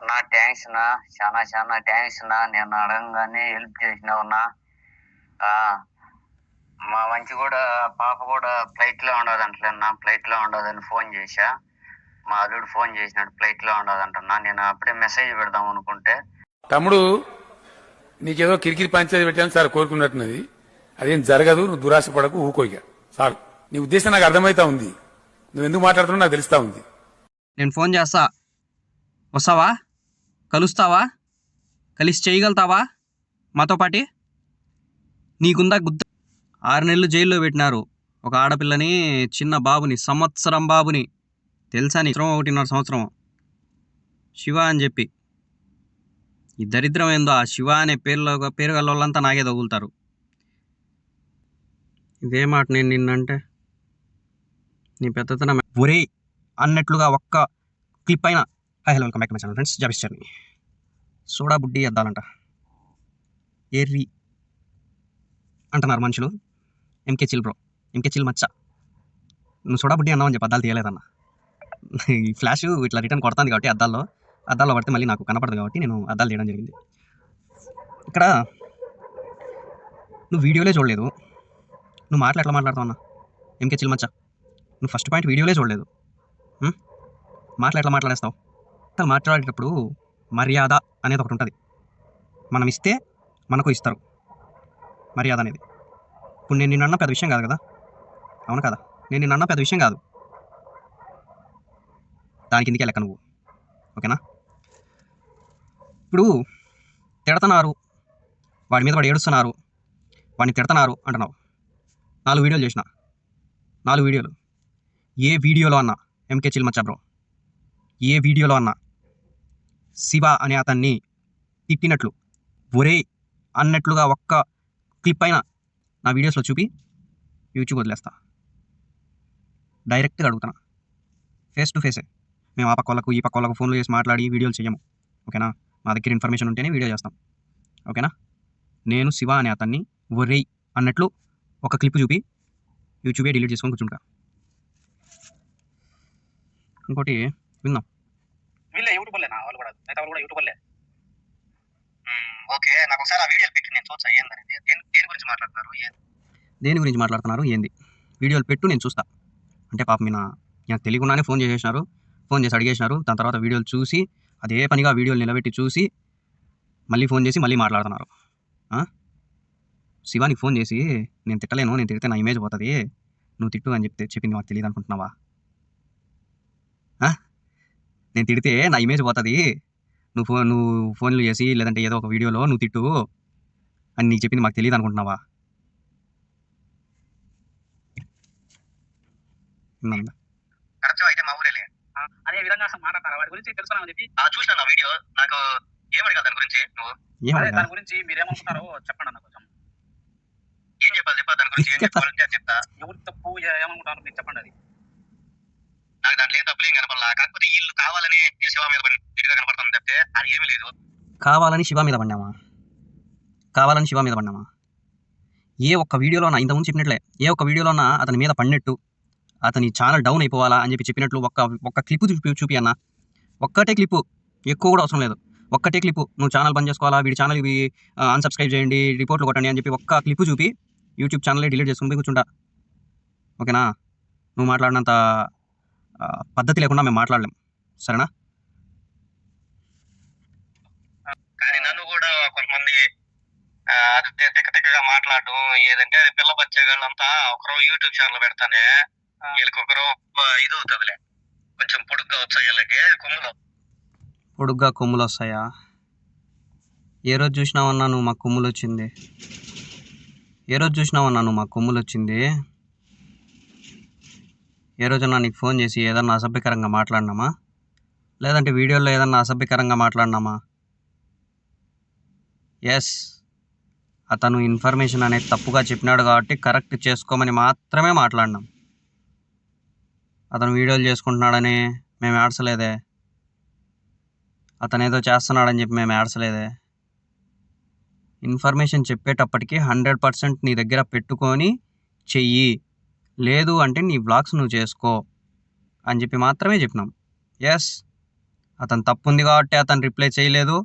నా థ్యాంక్స్ నా, చాలా చాలా థ్యాంక్స్ నా. నేను అడగంగానే హెల్ప్ చేసినావునా. మా మంచి కూడా పాప కూడా ఫ్లైట్లో ఉండదంటలేనా, ఫ్లైట్లో ఉండదని ఫోన్ చేశా. మా అల్లుడు ఫోన్ చేసినాడు, ఫ్లైట్లో ఉండదంటున్నా. నేను అప్పుడే మెసేజ్ పెడదాం అనుకుంటే, తమ్ముడు నీకేదో కిరికిరి పంచాయతీ పెట్టాను సార్ కోరుకున్నట్టున్నది. అదేం జరగదు, నువ్వు దురాశ పడకు, ఊకోయిక చాలు. నీ ఉద్దేశం నాకు అర్థమైతా ఉంది, నువ్వు ఎందుకు మాట్లాడుతున్నావు నాకు తెలుస్తా ఉంది. నేను ఫోన్ చేస్తా, వస్తావా? కలుస్తావా? కలిసి చేయగలుగుతావా మాతో పాటి? నీకుందా గుద్ద? 6 నెలలు జైల్లో పెట్టినారు ఒక ఆడపిల్లని, చిన్న బాబుని, సంవత్సరం బాబుని. తెలుసా నీ? 1.5 సంవత్సరం శివ అని చెప్పి. ఈ దరిద్రం ఏందో, ఆ శివ అనే పేరు గల వాళ్ళంతా నాకే తగులుతారు. ఇదే మాట నేను నిన్నంటే నీ పెద్దతనం ఒరే అన్నట్లుగా ఒక్క క్లిప్ అయినా. Hi hello, welcome back to my channel friends. జాబిస్ జర్నీ. సోడా బుడ్డి అద్దాలంట, ఎర్రి అంటున్నారు మనుషులు. ఎంకే చిల్ బ్రో, ఎంకే చిల్ మచ్చ. నువ్వు సోడా బుడ్డి అన్నావని చెప్పి అద్దాలు తీయలేదన్న. ఈ ఫ్లాష్ ఇట్లా రిటర్న్ కొడుతుంది కాబట్టి అద్దాల్లో పడితే మళ్ళీ నాకు కనపడదు కాబట్టి నేను అద్దాలు తీయడం జరిగింది. ఇక్కడ నువ్వు వీడియోలే చూడలేదు, నువ్వు ఎట్లా మాట్లాడుతావు అన్న? ఎంకే చిల్ మచ్చ, నువ్వు ఫస్ట్ పాయింట్ వీడియోలే చూడలేదు, ఎట్లా మాట్లాడేస్తావు? మాట్లాడేటప్పుడు మర్యాద అనేది ఒకటి ఉంటుంది. మనం ఇస్తే మనకు ఇస్తారు మర్యాద అనేది. ఇప్పుడు నేను నిన్న పెద్ద విషయం కాదు కదా, అవును కదా? నేను నిన్న పెద్ద విషయం కాదు, దానికి ఎందుకే లెక్క నువ్వు, ఓకేనా? ఇప్పుడు తిడుతున్నారు, వాడి మీద వాడు ఏడుస్తున్నారు, వాడిని తిడుతున్నారు అంటున్నావు. 4 వీడియోలు చేసిన, 4 వీడియోలు. ఏ వీడియోలో అన్నా ఎంకే చిల్ మచ్చా బ్రో, ఏ వీడియోలో అన్నా శివ అనే అతన్ని తిట్టినట్లు, ఒరే అన్నట్లుగా ఒక్క క్లిప్ అయినా నా వీడియోస్లో చూపి యూట్యూబ్ వదిలేస్తా. డైరెక్ట్గా అడుగుతున్నా, ఫేస్ టు ఫేసే. మేము ఆ పక్క వాళ్ళకు ఈ పక్క వాళ్ళకు ఫోన్లు చేసి మాట్లాడి వీడియోలు చేయము, ఓకేనా? మా దగ్గర ఇన్ఫర్మేషన్ ఉంటేనే వీడియో చేస్తాం, ఓకేనా? నేను శివ అనే అతన్ని ఒరే అన్నట్లు ఒక క్లిప్ చూపి యూట్యూబే డిలీట్ చేసుకొని కూర్చుంటా. ఇంకోటి విందాం. ఓకే, నాకు ఒకసారి ఆ వీడియోలు పెట్టి నేను చూసా ఏందని, దేని గురించి మాట్లాడుతున్నారు, దేని గురించి మాట్లాడుతున్నారు ఏంది? వీడియోలు పెట్టు, నేను చూస్తా. అంటే పాపం నాకు తెలియకుండానే ఫోన్ చేసి అడిగేసినారు. దాని తర్వాత వీడియోలు చూసి అదే పనిగా వీడియోలు నిలబెట్టి చూసి మళ్ళీ ఫోన్ చేసి మళ్ళీ మాట్లాడుతున్నారు. శివానికి ఫోన్ చేసి నేను తిట్టలేను, నేను తిడితే నా ఇమేజ్ పోతుంది, నువ్వు తిట్టు అని చెప్పింది మాకు తెలియదు అనుకుంటున్నావా? నేను తిడితే నా ఇమేజ్ పోతుంది, నువ్వు ఫోన్లు చేసి లేదంటే ఏదో ఒక వీడియోలో నువ్వు తిట్టు అని నీకు చెప్పింది మాకు తెలియదు అనుకుంటున్నావా? అయితే మా ఊరేలే అదే విధంగా మాట్లాడతారా? వాడి గురించి తెలుసుకున్నామని చెప్పి చూసిన నా వీడియో, నాకు ఏమడగాలి దాని గురించి? నువ్వు దాని గురించి మీరేమనుకుంటారో చెప్పండి అన్న. కొంచెం ఏం చెప్పాలి దాని గురించి? ఏం చెప్పాలంటే చెప్తా. ఎవరు తప్పు ఏమనుకుంటారో మీరు చెప్పండి. అది నాకు దాంట్లో ఏం తప్పులేం కనపడలా, కాకపోతే వీళ్ళు కావాలని శివ మీద కనపడుతుంది తప్పితే అది ఏమీ లేదు. కావాలని శివ మీద పడినామా? ఏ ఒక్క వీడియోలో ఇంతకుముందు చెప్పినట్లే, ఏ ఒక్క వీడియోలోనా అతని మీద పడినట్టు, అతని ఛానల్ డౌన్ అయిపోవాలా అని చెప్పినట్లు ఒక్క క్లిప్ చూపి అన్న. ఒక్కటే క్లిప్పు, ఎక్కువ కూడా అవసరం లేదు. ఒక్కటే క్లిప్పు, నువ్వు ఛానల్ బంద్ చేసుకోవాలా, వీడి ఛానల్ ఇవి అన్సబ్స్క్రైబ్ చేయండి, రిపోర్ట్లు కొట్టండి అని చెప్పి ఒక్క క్లిప్పు చూపి యూట్యూబ్ ఛానల్ డిలీట్ చేసుకుని కూర్చుంటా, ఓకేనా? నువ్వు మాట్లాడినంత పద్ధతి లేకుండా మేము మాట్లాడలేం, సరేనా? కానీ నన్ను కూడా కొంతమంది తిక్కగా మాట్లాడడం ఏదంటే, అది పిల్ల బచ్చాగాళ్ళంతా ఒకరు యూట్యూబ్ ఛానల్ పెడతానే వీళ్ళకి ఒకరు ఇది అవుతుందిలే, కొంచెం పొడుగ్గా వచ్చాయి వీళ్ళకి కొమ్ములు వస్తాయా? ఏ రోజు చూసినావన్నా నువ్వు మాకు కొమ్ములు వచ్చింది? ఏ రోజన్నా నీకు ఫోన్ చేసి ఏదన్నా అసభ్యకరంగా మాట్లాడినామా? లేదంటే వీడియోలో ఏదన్నా అసభ్యకరంగా మాట్లాడినామా? ఎస్, అతను ఇన్ఫర్మేషన్ అనేది తప్పుగా చెప్పినాడు కాబట్టి కరెక్ట్ చేసుకోమని మాత్రమే మాట్లాడినాం. అతను వీడియోలు చేసుకుంటున్నాడని మేము ఏడ్చలేదే, అతను ఏదో చేస్తున్నాడని చెప్పి మేము ఏడ్చలేదే. ఇన్ఫర్మేషన్ చెప్పేటప్పటికి 100% నీ దగ్గర పెట్టుకొని చెయ్యి, లేదు అంటే నీ వ్లాగ్స్ నువ్వు చేసుకో అని చెప్పి మాత్రమే చెప్పినాం. ఎస్, అతను తప్పు ఉంది కాబట్టి అతను రిప్లై చేయలేదు.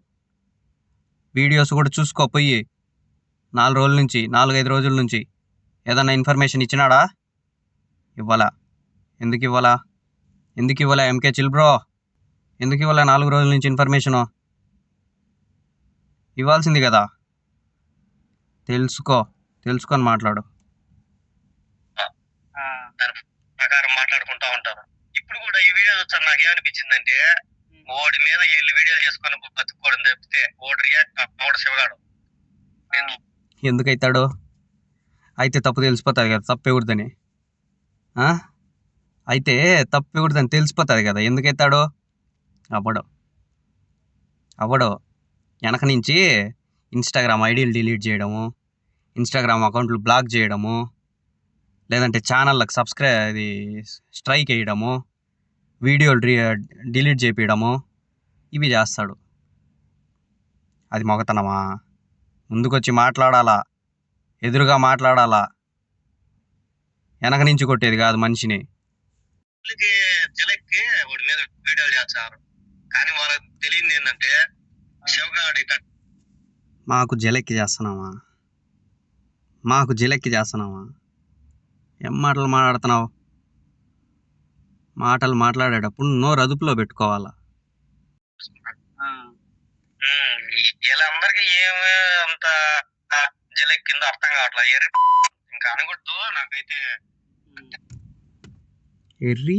వీడియోస్ కూడా చూసుకోపోయి 4 రోజుల నుంచి 4-5 రోజుల నుంచి ఏదన్నా ఇన్ఫర్మేషన్ ఇచ్చినాడా? ఇవ్వాలా? ఎందుకు ఇవ్వాలా ఎంకే చిల్ బ్రో? ఎందుకు ఇవ్వాలా 4 రోజుల నుంచి ఇన్ఫర్మేషను? ఇవ్వాల్సింది కదా. తెలుసుకొని మాట్లాడు. ప్రకారం మాట్లాడుకుంటా ఉంటారు. ఇప్పుడు కూడా ఈ వీడియో చూస్తారు నాకేమనిపించిందంటే ఓడి మీద వీళ్ళు వీడియోలు చేసుకొని బతుక్కోవడం తప్పితే ఓడి రియాక్ట్ ఓడి శివగాడు ఎందుకైతాడు? అయితే తప్పు తెలిసిపోతుంది కదా, తప్పు ఎవరిదని. అయితే తప్పు ఎవరిదని తెలిసిపోతుంది కదా, ఎందుకైతాడు? అవ్వడు. వెనక నుంచి ఇన్స్టాగ్రామ్ ఐడీలు డిలీట్ చేయడము, ఇన్స్టాగ్రామ్ అకౌంట్లు బ్లాక్ చేయడము, లేదంటే ఛానళ్ళకి స్ట్రైక్ వేయడము, వీడియోలు డిలీట్ చేపించడము, ఇవి చేస్తాడు. అది మొగతనమా? ముందుకొచ్చి మాట్లాడాలా, ఎదురుగా మాట్లాడాలా, వెనక నుంచి కొట్టేది కాదు మనిషిని. జలక్కి వాడి మీద వీడియోలు చేస్తారు కానీ వాళ్ళకి తెలియదు ఏంటంటే శివగాడు మాకు జలెక్కి చేస్తున్నావా? ఏం మాటలు మాట్లాడుతున్నావు? మాటలు మాట్లాడేటప్పుడు నోరు అదుపులో పెట్టుకోవాలా. వీళ్ళందరికీ ఏమి అంత జలక్ కింద అర్థం కావట్లా. ఇంకా అనకూడదు నాకైతే. ఎర్రి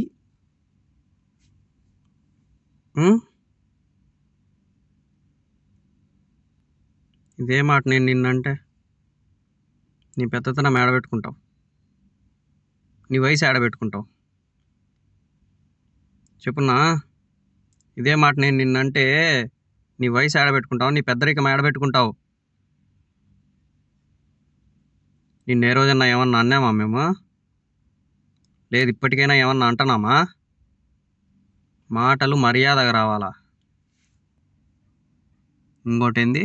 ఇదే మాట నేను నిన్నంటే నీ పెద్దతనం ఏడబెట్టుకుంటావు, నీ వయసు ఏడబెట్టుకుంటావు చెప్పున్నా. ఇదే మాట నేను నిన్నంటే నీ వయసు ఏడబెట్టుకుంటావు, నీ పెద్దరికం ఏడబెట్టుకుంటావు. నిన్న ఏ రోజన్నా ఏమన్నా అన్నామా మేము? లేదు, ఇప్పటికైనా ఏమన్నా అంటున్నామా? మాటలు మర్యాదగా రావాలా. ఇంకోటి ఏంది,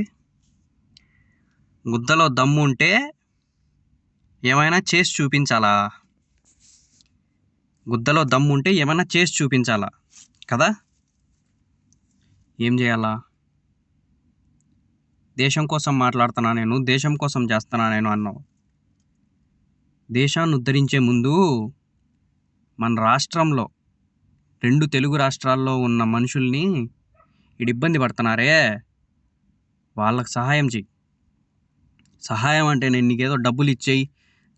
గుద్దలో దమ్ము ఉంటే ఏమైనా చేసి చూపించాలా. గుద్దలో దమ్ము ఉంటే ఏమైనా చేసి చూపించాలా కదా. ఏం చేయాలా? దేశం కోసం మాట్లాడుతున్నా నేను, దేశం కోసం చేస్తున్నా నేను అన్నావు. దేశాన్ని ఉద్ధరించే ముందు మన రాష్ట్రంలో 2 తెలుగు రాష్ట్రాల్లో ఉన్న మనుషుల్ని ఇబ్బంది పడుతున్నారే, వాళ్ళకి సహాయం చెయ్యి. సహాయం అంటే నేను నీకేదో డబ్బులు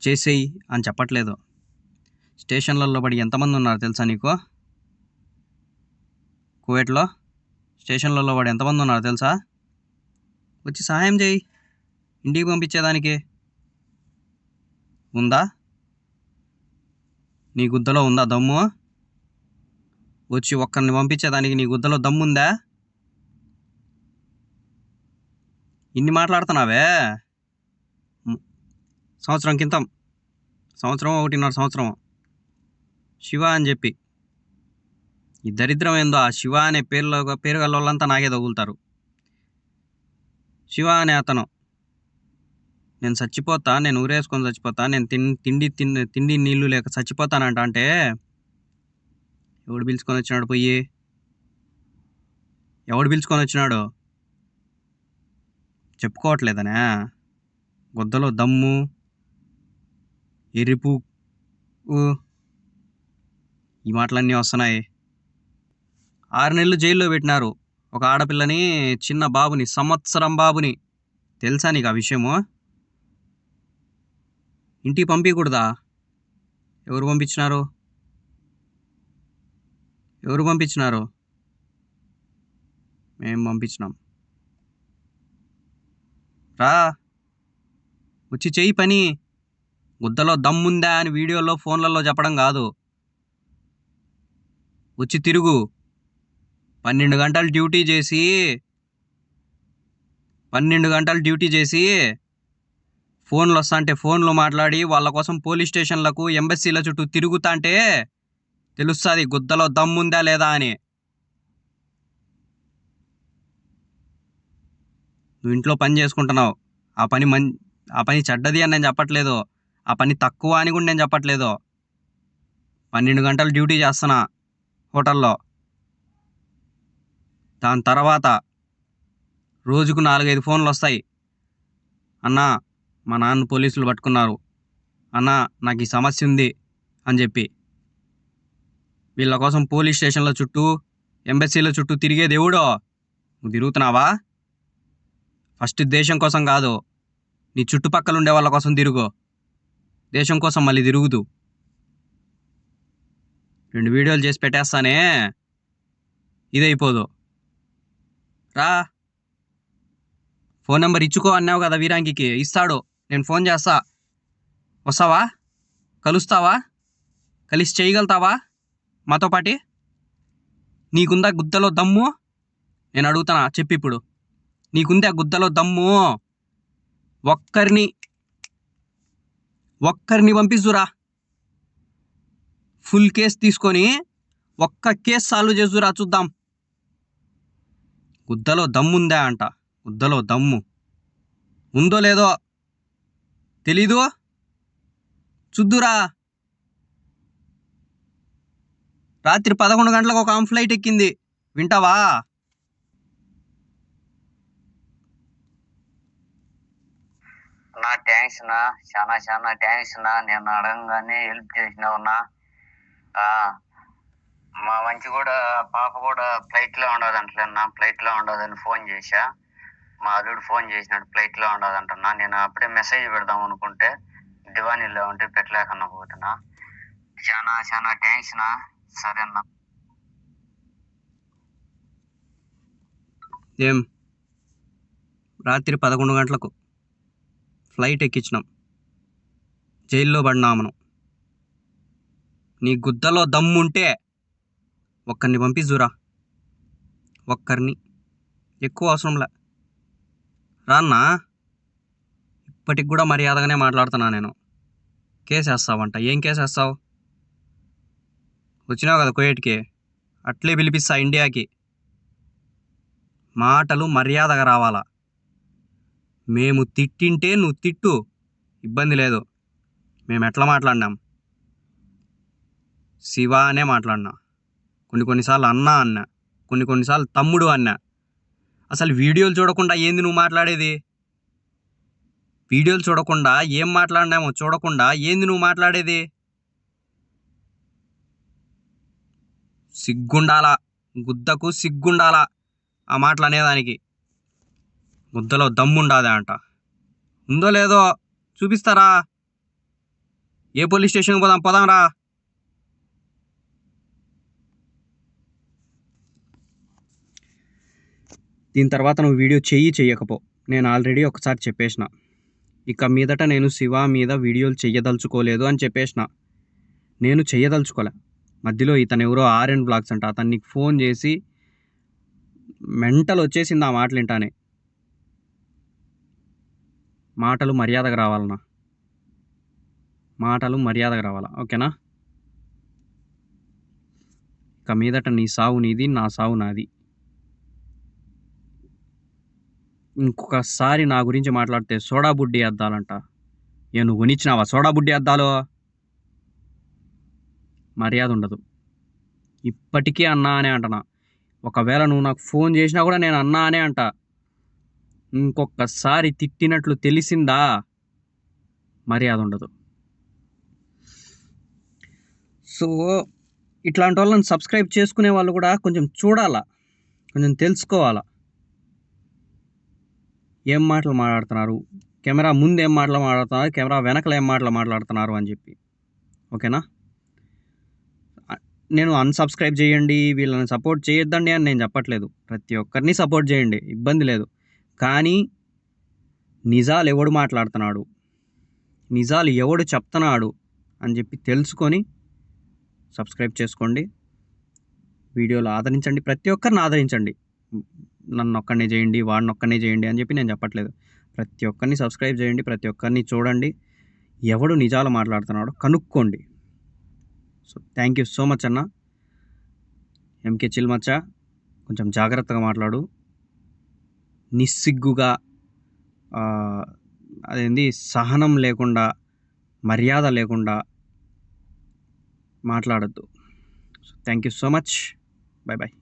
చేసేయి అని చెప్పట్లేదు. స్టేషన్లలో పడి ఎంతమంది ఉన్నారు తెలుసా నీకు? కువైట్లో స్టేషన్లలో పడి ఎంతమంది ఉన్నారు తెలుసా? వచ్చి సహాయం చేయి, ఇంటికి పంపించేదానికి. ఉందా నీ గుద్దలో? ఉందా దమ్ము? వచ్చి ఒక్కరిని పంపించేదానికి నీ గుద్దలో దమ్ముందా? ఇన్ని మాట్లాడుతున్నావే. సంవత్సరం 1.5 సంవత్సరం శివ అని చెప్పి, ఈ దరిద్రం ఏందో, ఆ శివ అనే పేరు గల వాళ్ళంతా నాకే తగులుతారు. శివ అనే అతను నేను చచ్చిపోతా, నేను ఊరేసుకొని చచ్చిపోతా, నేను తిండి నీళ్లు లేక చచ్చిపోతానంట అంటే ఎవడు పిలుచుకొని వచ్చినాడు? ఎవడు పిలుచుకొని వచ్చినాడు? చెప్పుకోవట్లేదనే. గుద్దలో దమ్ము, ఎరుపు, ఈ మాటలన్నీ వస్తున్నాయి. 6 నెలలు జైల్లో పెట్టినారు ఒక ఆడపిల్లని, చిన్న బాబుని, సంవత్సరం బాబుని. తెలుసా నీకు ఆ విషయము? ఇంటికి పంపించకూడదా? ఎవరు పంపించినారు? మేము పంపించినాం. రా, వచ్చి చెయ్యి పని. గుద్దలో దమ్ముందా అని వీడియోలో ఫోన్లలో చెప్పడం కాదు. వచ్చి తిరుగు. 12 గంటలు డ్యూటీ చేసి ఫోన్లు వస్తాంటే ఫోన్లు మాట్లాడి వాళ్ళ కోసం పోలీస్ స్టేషన్లకు, ఎంబసీల చుట్టూ తిరుగుతా అంటే తెలుస్తుంది గుద్దలో దమ్ముందా లేదా అని. నువ్వు ఇంట్లో పని చేసుకుంటున్నావు, ఆ పని చెడ్డది అని నేను చెప్పట్లేదు, ఆ పని తక్కువ అని కూడా నేను చెప్పట్లేదు. 12 గంటలు డ్యూటీ చేస్తున్నా హోటల్లో. దాని తర్వాత రోజుకు 4-5 ఫోన్లు వస్తాయి. అన్నా మా నాన్న పోలీసులు పట్టుకున్నారు, అన్నా నాకు ఈ సమస్య ఉంది అని చెప్పి. వీళ్ళ కోసం పోలీస్ స్టేషన్ల చుట్టూ, ఎంబసీల చుట్టూ తిరిగే దేవుడో నువ్వు తిరుగుతున్నావా? ఫస్ట్ దేశం కోసం కాదు, నీ చుట్టుపక్కల ఉండే వాళ్ళ కోసం తిరుగు. దేశం కోసం మళ్ళీ తిరుగుతూ 2 వీడియోలు చేసి పెట్టేస్తానే, ఇదైపోదు. రా, ఫోన్ నెంబర్ ఇచ్చుకో అన్నావు కదా వీరాంగికి, ఇస్తాడు. నేను ఫోన్ చేస్తా, వస్తావా? కలుస్తావా? కలిసి చేయగలుగుతావా మాతో పాటి? నీకుందా గుద్దలో దమ్ము? నేను అడుగుతానా చెప్పి ఇప్పుడు, నీకుందా గుద్దలో దమ్ము? ఒక్కరిని పంపిస్తురా, ఫుల్ కేసు తీసుకొని ఒక్క కేసు సాల్వ్ చేసురా చూద్దాం. గుద్దలో దమ్ముందా అంట. గుద్దలో దమ్ము ఉందో లేదో తెలీదు, చూద్దురా. రాత్రి 11 గంటలకు ఒక ఫ్లైట్ ఎక్కింది, వింటావా? నా థ్యాంక్స్ నా, చాలా థ్యాంక్స్ నా. నేను అడగంగానే హెల్ప్ చేసినావునా. మా మంచి కూడా పాప కూడా ఫ్లైట్లో ఉండదంటలేనా, ఫ్లైట్లో ఉండదని ఫోన్ చేశా. మా అల్లుడు ఫోన్ చేసినాడు, ఫ్లైట్లో ఉండదంటున్నా. నేను అప్పుడే మెసేజ్ పెడదాం అనుకుంటే దివానీలో ఉంటే పెట్టలేకన్నా పోతున్నా. చాలా థ్యాంక్స్ నా. సరేనా. ఏం రాత్రి 11 గంటలకు ఫ్లైట్ ఎక్కించినాం, జైల్లో పడినా మనం. నీ గుద్దలో దమ్ముంటే ఒక్కరిని పంపిస్తురా, ఒక్కరిని, ఎక్కువ అవసరంలే. రాన్నా, ఇప్పటికి కూడా మర్యాదగానే మాట్లాడుతున్నా నేను. కేసు వేస్తావంట. ఏం కేసు వేస్తావు? వచ్చినావు కదా కువైట్కి, అట్లే పిలిపిస్తా ఇండియాకి. మాటలు మర్యాదగా రావాలా. మేము తిట్టింటే నువ్వు తిట్టు, ఇబ్బంది లేదు. మేము ఎట్లా మాట్లాడినాం? శివ అనే మాట్లాడినా, కొన్నిసార్లు అన్నా అన్నా, కొన్నిసార్లు తమ్ముడు అన్నా. అసలు వీడియోలు చూడకుండా ఏంది నువ్వు మాట్లాడేది? వీడియోలు చూడకుండా ఏం మాట్లాడినామో చూడకుండా ఏంది నువ్వు మాట్లాడేది? సిగ్గుండాలా, గుద్దకు సిగ్గుండాలా ఆ మాటలు అనేదానికి. గుద్దలో దమ్ముండాదే అంట. ఉందో లేదో చూపిస్తారా? ఏ పోలీస్ స్టేషన్కి పోదాంరా. దీని తర్వాత నువ్వు వీడియో చెయ్యకపో, నేను ఆల్రెడీ ఒకసారి చెప్పేసిన. ఇక మీదట నేను శివ మీద వీడియోలు చెయ్యదలుచుకోలేదు అని చెప్పేసిన. నేను చెయ్యదలుచుకోలే. మధ్యలో ఇతను ఎవరో RN బ్లాగ్స్ అంట, అతనికి ఫోన్ చేసి మెంటల్ వచ్చేసింది ఆ మాటలు వింటానే. మాటలు మర్యాదగా రావాలన్నా, మాటలు మర్యాదగా రావాలా, ఓకేనా? ఇక మీదట నీ సావు నీది, నా సావు నాది. ఇంకొకసారి నా గురించి మాట్లాడితే సోడా బుడ్డి అద్దాలంట. నువ్వు కొనిచ్చినావా సోడా బుడ్డి అద్దాలు? మర్యాద ఉండదు. ఇప్పటికీ అన్నా అనే అంటనా. ఒకవేళ నువ్వు నాకు ఫోన్ చేసినా కూడా నేను అన్నా అనే అంట. ఇంకొకసారి తిట్టినట్లు తెలిసిందా మర్యాద ఉండదు. సో ఇట్లాంటి వాళ్ళని సబ్స్క్రైబ్ చేసుకునే వాళ్ళు కూడా కొంచెం చూడాలా, కొంచెం తెలుసుకోవాలా. ఏం మాటలు మాట్లాడుతున్నారు, కెమెరా ముందు ఏం మాటలు మాట్లాడుతున్నారు, కెమెరా వెనకలు ఏం మాటలు మాట్లాడుతున్నారు అని చెప్పి, ఓకేనా? నేను అన్సబ్స్క్రైబ్ చేయండి, వీళ్ళని సపోర్ట్ చేయొద్దండి అని నేను చెప్పట్లేదు. ప్రతి ఒక్కరిని సపోర్ట్ చేయండి, ఇబ్బంది లేదు. కానీ నిజాలు ఎవడు మాట్లాడుతున్నాడు, నిజాలు ఎవడు చెప్తున్నాడు అని చెప్పి తెలుసుకొని సబ్స్క్రైబ్ చేసుకోండి. వీడియోలు ఆదరించండి, ప్రతి ఒక్కరిని ఆదరించండి. నన్ను ఒక్కనే చేయండి, వాడిని ఒక్కనే చేయండి అని చెప్పి నేను చెప్పట్లేదు. ప్రతి ఒక్కరిని సబ్స్క్రైబ్ చేయండి, ప్రతి ఒక్కరిని చూడండి. ఎవడు నిజాలు మాట్లాడుతున్నాడో కనుక్కోండి. So thank you so much అన్న. MK చిల్ మచ్చ, కొంచెం జాగ్రత్తగా మాట్లాడు. నిస్సిగ్గుగా, అదేంది సహనం లేకుండా, మర్యాద లేకుండా మాట్లాడద్దు. So thank you so much. Bye bye.